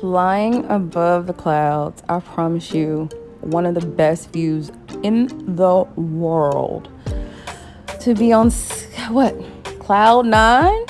Flying above the clouds, I promise you, one of the best views in the world. To be on what, cloud nine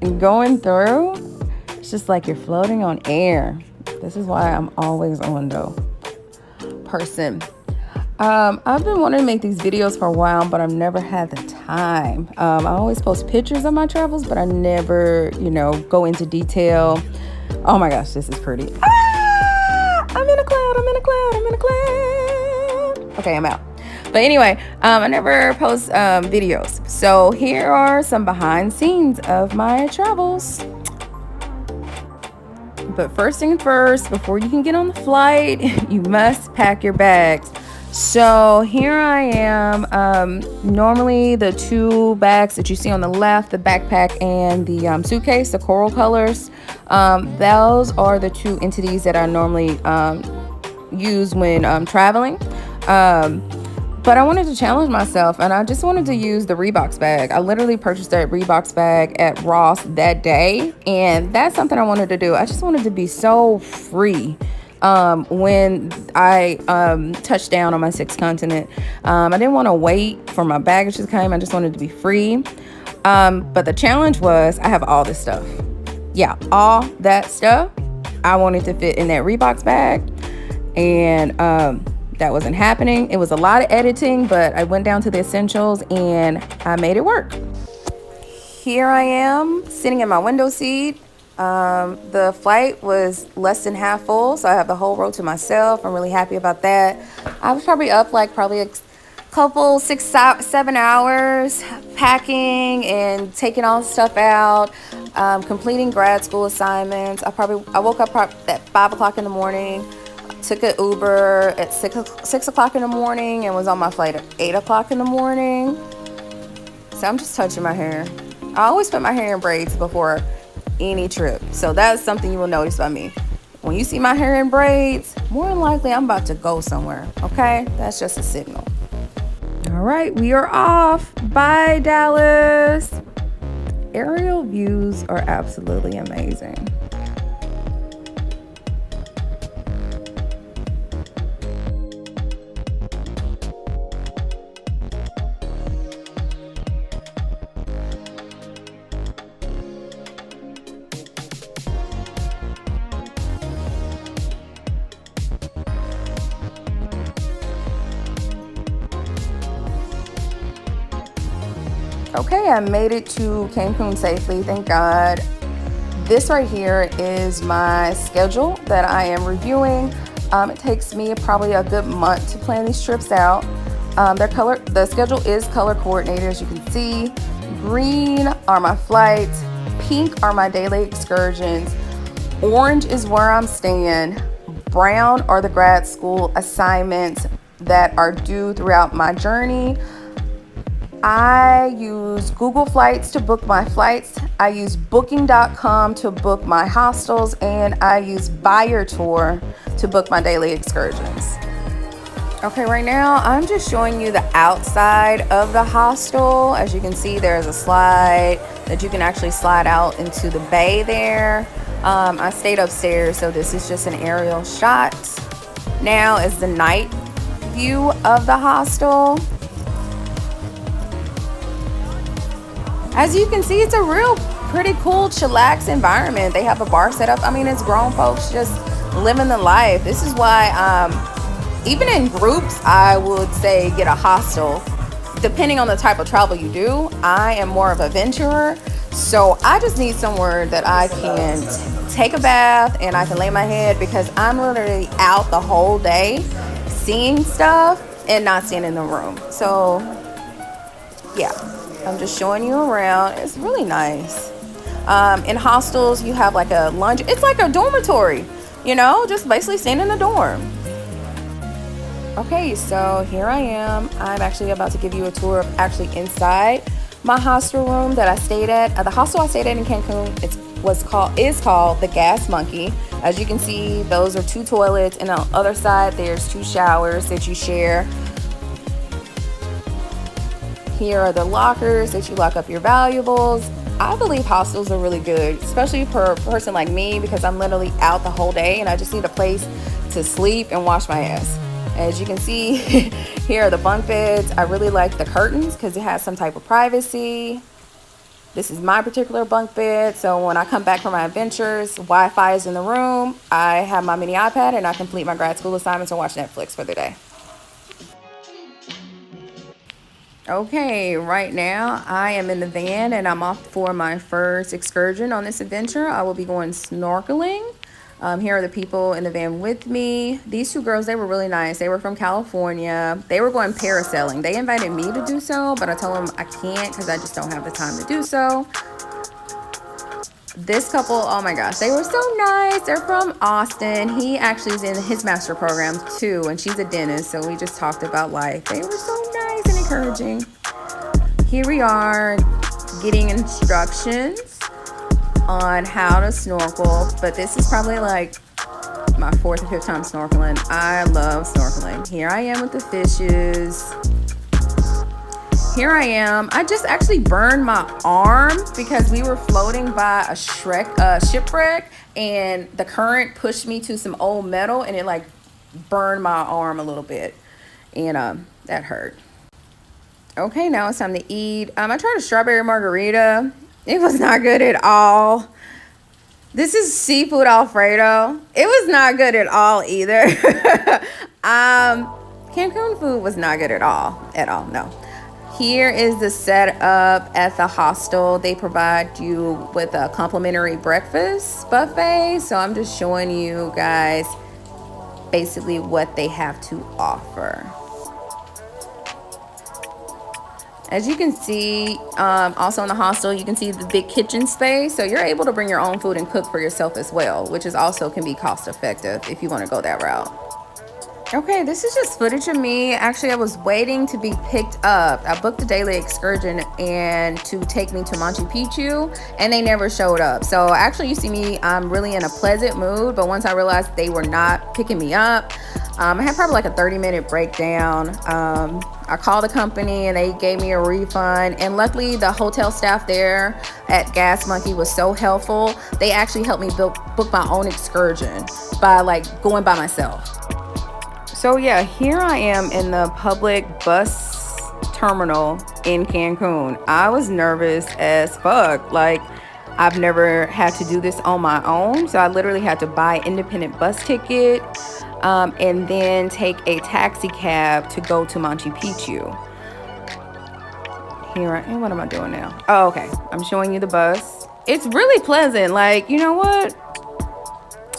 and going through, it's just like you're floating on air. This is why I'm always on though. Person. I've been wanting to make these videos for a while, but I've never had the time. I always post pictures of my travels, but I never, go into detail. Oh my gosh, this is pretty. I'm in a cloud, I'm in a cloud, I'm in a cloud. Okay, I'm out. But anyway, I never post videos. So here are some behind scenes of my travels. But first thing first, before you can get on the flight, you must pack your bags. So here I am. Normally the two bags that you see on the left, the backpack and the suitcase, the coral colors, those are the two entities that I normally use when traveling. But I wanted to challenge myself, and I just wanted to use the Reeboks bag. I literally purchased that Reeboks bag at Ross that day, and that's something I wanted to do. I just wanted to be so free when I touched down on my sixth continent. I didn't want to wait for my baggage to come. I just wanted to be free. But the challenge was I have all this stuff. Yeah, all that stuff I wanted to fit in that Reeboks bag, and that wasn't happening. It was a lot of editing, but I went down to the essentials and I made it work. Here I am sitting in my window seat. The flight was less than half full, so I have the whole row to myself. I'm really happy about that. I was probably up probably a couple 6-7 hours packing and taking all the stuff out, completing grad school assignments. I woke up at 5 o'clock in the morning. Took an Uber at 6 o'clock in the morning and was on my flight at 8 o'clock in the morning. So I'm just touching my hair. I always put my hair in braids before any trip. So that's something you will notice by me. When you see my hair in braids, more than likely I'm about to go somewhere. Okay? That's just a signal. All right, we are off. Bye, Dallas. Aerial views are absolutely amazing. Okay, I made it to Cancun safely, thank God. This right here is my schedule that I am reviewing. It takes me probably a good month to plan these trips out. The schedule is color coordinated, as you can see. Green are my flights, pink are my daily excursions, orange is where I'm staying, brown are the grad school assignments that are due throughout my journey. I use Google Flights to book my flights. I use booking.com to book my hostels, and I use Buyer Tour to book my daily excursions. Okay, right now I'm just showing you the outside of the hostel. As you can see, there's a slide that you can actually slide out into the bay there. I stayed upstairs, so this is just an aerial shot. Now is the night view of the hostel. As you can see, it's a real pretty cool, chillax environment. They have a bar set up. I mean, it's grown folks just living the life. This is why, even in groups, I would say get a hostel. Depending on the type of travel you do, I am more of a venturer. So I just need somewhere that I can take a bath and I can lay my head, because I'm literally out the whole day seeing stuff and not staying in the room. So yeah. I'm just showing you around. It's really nice. In hostels, you have like a lunch. It's like a dormitory, just basically staying in a dorm. Okay, so here I am. I'm actually about to give you a tour of actually inside my hostel room that I stayed at. The hostel I stayed at in Cancun is called the Gas Monkey. As you can see, those are 2 toilets, and on the other side, there's 2 showers that you share. Here are the lockers that you lock up your valuables. I believe hostels are really good, especially for a person like me, because I'm literally out the whole day and I just need a place to sleep and wash my ass. As you can see, here are the bunk beds. I really like the curtains because it has some type of privacy. This is my particular bunk bed, so when I come back from my adventures, Wi-Fi is in the room. I have my mini iPad and I complete my grad school assignments and watch Netflix for the day. Okay, right now I am in the van and I'm off for my first excursion on this adventure. I will be going snorkeling. Here are the people in the van with me. These two girls, they were really nice. They were from California. They were going parasailing. They invited me to do so, but I told them I can't because I just don't have the time to do so. This couple, oh my gosh, they were so nice. They're from Austin. He actually is in his master program too, and she's a dentist, so we just talked about life. They were so nice and encouraging. Here we are getting instructions on how to snorkel, but this is probably like my 4th or 5th time snorkeling. I love snorkeling. Here I am with the fishes. Here I am. I just actually burned my arm because we were floating by a shipwreck and the current pushed me to some old metal and it like burned my arm a little bit, and that hurt. Okay, now it's time to eat. I tried a strawberry margarita. It was not good at all. This is seafood Alfredo. It was not good at all either. Cancun food was not good at all, no. Here is the setup at the hostel. They provide you with a complimentary breakfast buffet. So I'm just showing you guys basically what they have to offer. As you can see, also in the hostel, you can see the big kitchen space. So you're able to bring your own food and cook for yourself as well, which is also can be cost effective if you want to go that route. Okay, this is just footage of me. Actually, I was waiting to be picked up. I booked a daily excursion and to take me to Machu Picchu, and they never showed up. So actually, you see me, I'm really in a pleasant mood, but once I realized they were not picking me up, I had probably like a 30-minute breakdown. I called the company and they gave me a refund, and luckily the hotel staff there at Gas Monkey was so helpful. They actually helped me book my own excursion by like going by myself. So yeah, here I am in the public bus terminal in Cancun. I was nervous as fuck. Like, I've never had to do this on my own. So I literally had to buy independent bus ticket and then take a taxi cab to go to Machu Picchu. Here I am. What am I doing now? Oh, okay. I'm showing you the bus. It's really pleasant. Like, you know what?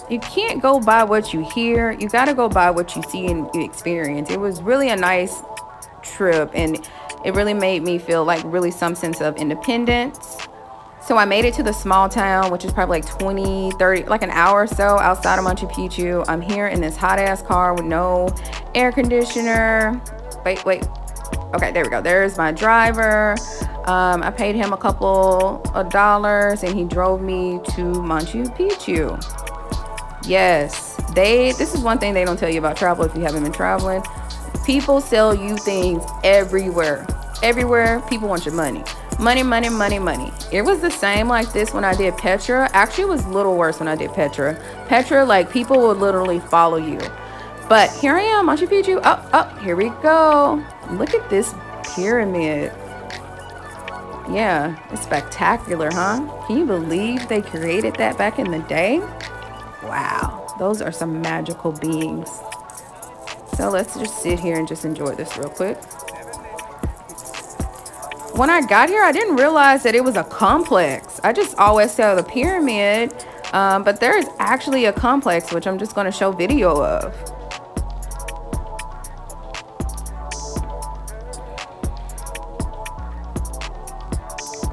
You can't go by what you hear. You got to go by what you see and you experience. It was really a nice trip, and it really made me feel like really some sense of independence. So I made it to the small town, which is probably like 20, 30, like an hour or so outside of Machu Picchu. I'm here in this hot ass car with no air conditioner. Wait. Okay, there we go. There's my driver. I paid him a couple of dollars and he drove me to Machu Picchu. Yes, this is one thing they don't tell you about travel if you haven't been traveling. People sell you things everywhere. Everywhere, people want your money. Money. It was the same like this when I did Petra. Actually, it was a little worse when I did Petra. Petra, like, people would literally follow you. But here I am, Machu Picchu. Oh, here we go. Look at this pyramid. Yeah, it's spectacular, huh? Can you believe they created that back in the day? Wow, those are some magical beings. So let's just sit here and just enjoy this real quick. When I got here, I didn't realize that it was a complex. I just always saw the pyramid, but there is actually a complex, which I'm just going to show video of.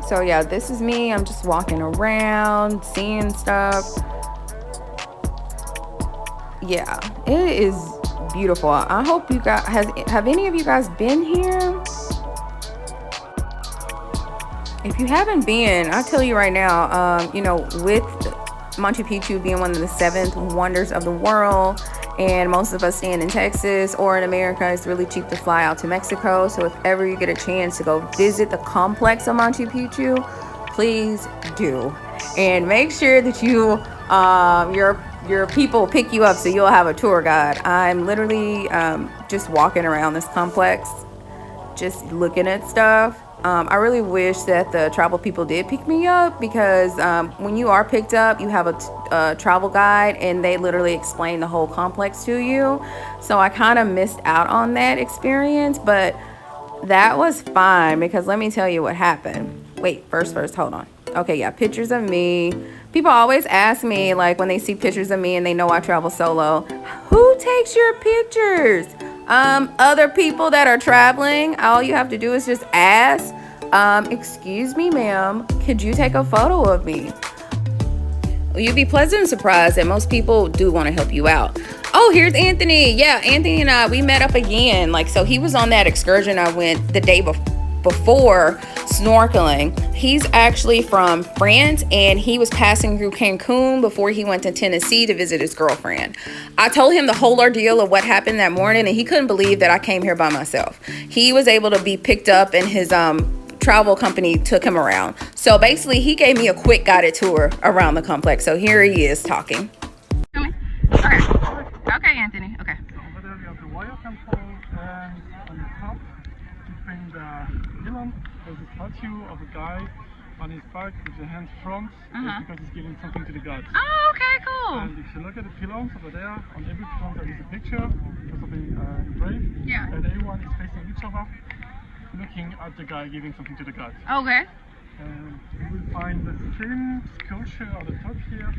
So yeah, this is me. I'm just walking around, seeing stuff. Yeah, it is beautiful. I hope you guys have any of you guys been here? If you haven't been, I'll tell you right now, with Machu Picchu being one of the 7th wonders of the world, and most of us staying in Texas or in America, it's really cheap to fly out to Mexico. So if ever you get a chance to go visit the complex of Machu Picchu, please do. And make sure that your people pick you up so you'll have a tour guide. I'm literally just walking around this complex, just looking at stuff. I really wish that the travel people did pick me up, because when you are picked up, you have a travel guide and they literally explain the whole complex to you. So I kind of missed out on that experience, but that was fine, because let me tell you what happened. Wait, first, hold on. Okay, yeah, pictures of me. People always ask me, like, when they see pictures of me and they know I travel solo, who takes your pictures? Other people that are traveling. All you have to do is just ask, excuse me, ma'am, could you take a photo of me? You'd be pleasantly surprised that most people do want to help you out. Oh, here's Anthony. Yeah, Anthony and I, we met up again. Like, so he was on that excursion I went the day before snorkeling. He's actually from France, and he was passing through Cancun before he went to Tennessee to visit his girlfriend. I told him the whole ordeal of what happened that morning, and he couldn't believe that I came here by myself. He was able to be picked up, and his travel company took him around. So basically, he gave me a quick guided tour around the complex. So here he is talking. Okay. Okay, Anthony. Okay. So over there we have the wire control, and on the top between the pylon there's a statue of a guy on his back with the hands front, because he's giving something to the gods. Oh, okay, cool. And if you look at the pylons over there, on every pylon there is a picture of something engraved. Yeah. And everyone is facing each other, looking at the guy giving something to the gods. Okay. And you will find the same sculpture on the top here.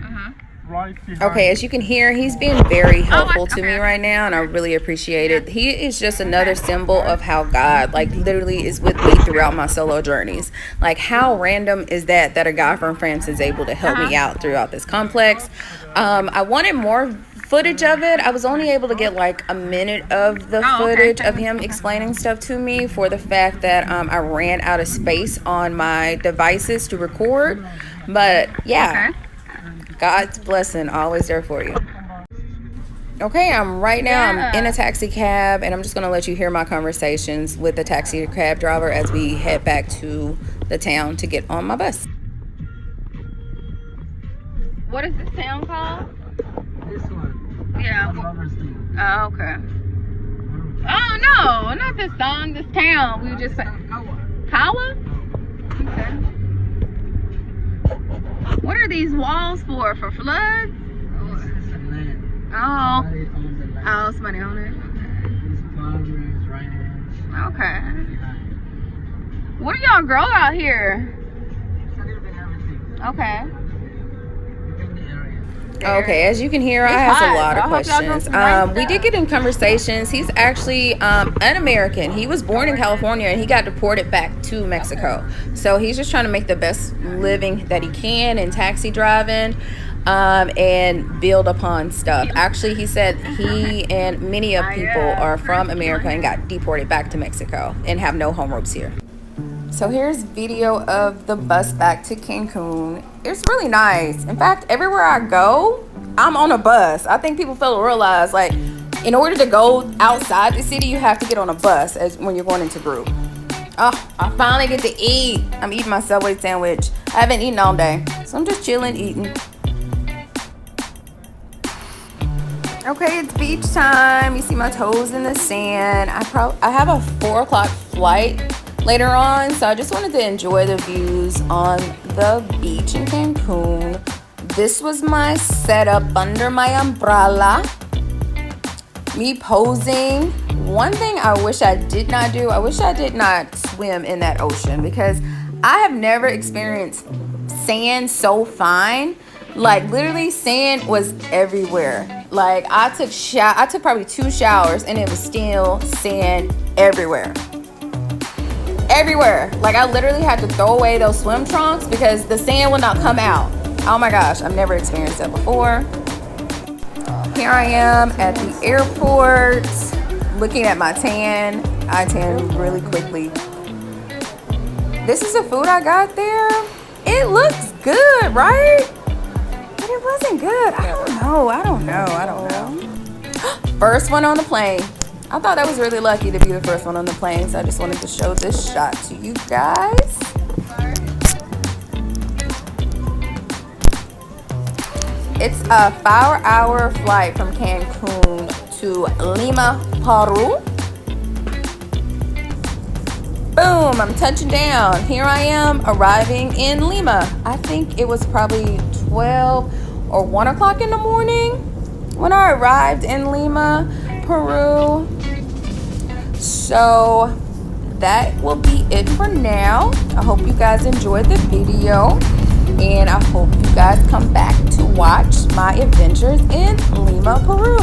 Right behind. Okay, as you can hear, he's being very helpful to me right now, and I really appreciate it. He is just another symbol of how God, like, literally is with me throughout my solo journeys. Like, how random is that a guy from France is able to help me out throughout this complex? I wanted more footage of it. I was only able to get like a minute of the footage of him explaining stuff to me, for the fact that I ran out of space on my devices to record. But yeah, God's blessing always there for you. Okay, I'm in a taxi cab, and I'm just gonna let you hear my conversations with the taxi cab driver as we head back to the town to get on my bus. What is this town called? This one. Yeah. Oh, okay. Oh no, not this song, this town. We just Kawa? Okay. What are these walls for? For floods? Oh. Oh, somebody on it. Okay. What do y'all grow out here? Okay. Okay, as you can hear, I have a lot of questions. We did get in conversations. He's actually an American. He was born in California, and he got deported back to Mexico. So he's just trying to make the best living that he can in taxi driving, and build upon stuff. Actually, he said he and many of people are from America and got deported back to Mexico and have no home ropes here. So here's video of the bus back to Cancun. It's really nice. In fact, everywhere I go, I'm on a bus. I think people fail to realize, like, in order to go outside the city, you have to get on a bus when you're going into group. Oh, I finally get to eat. I'm eating my Subway sandwich. I haven't eaten all day, so I'm just chilling, eating. Okay, it's beach time. You see my toes in the sand. I have a 4 o'clock flight later on, so I just wanted to enjoy the views on the beach in Cancun. This was my setup under my umbrella, me posing. One thing I wish I did not do, I wish I did not swim in that ocean, because I have never experienced sand so fine. Like, literally sand was everywhere. Like, I took probably 2 showers and it was still sand everywhere. Everywhere. Like, I literally had to throw away those swim trunks because the sand would not come out. Oh my gosh, I've never experienced that before. Here I am at the airport looking at my tan. I tan really quickly. This is the food I got there. It looks good, right? But it wasn't good. I don't know. First one on the plane. I thought I was really lucky to be the first one on the plane, so I just wanted to show this shot to you guys. It's a 5-hour flight from Cancun to Lima, Peru. Boom, I'm touching down. Here I am arriving in Lima. I think it was probably 12 or 1 o'clock in the morning when I arrived in Lima, Peru. So that will be it for now. I hope you guys enjoyed the video, and I hope you guys come back to watch my adventures in Lima, Peru.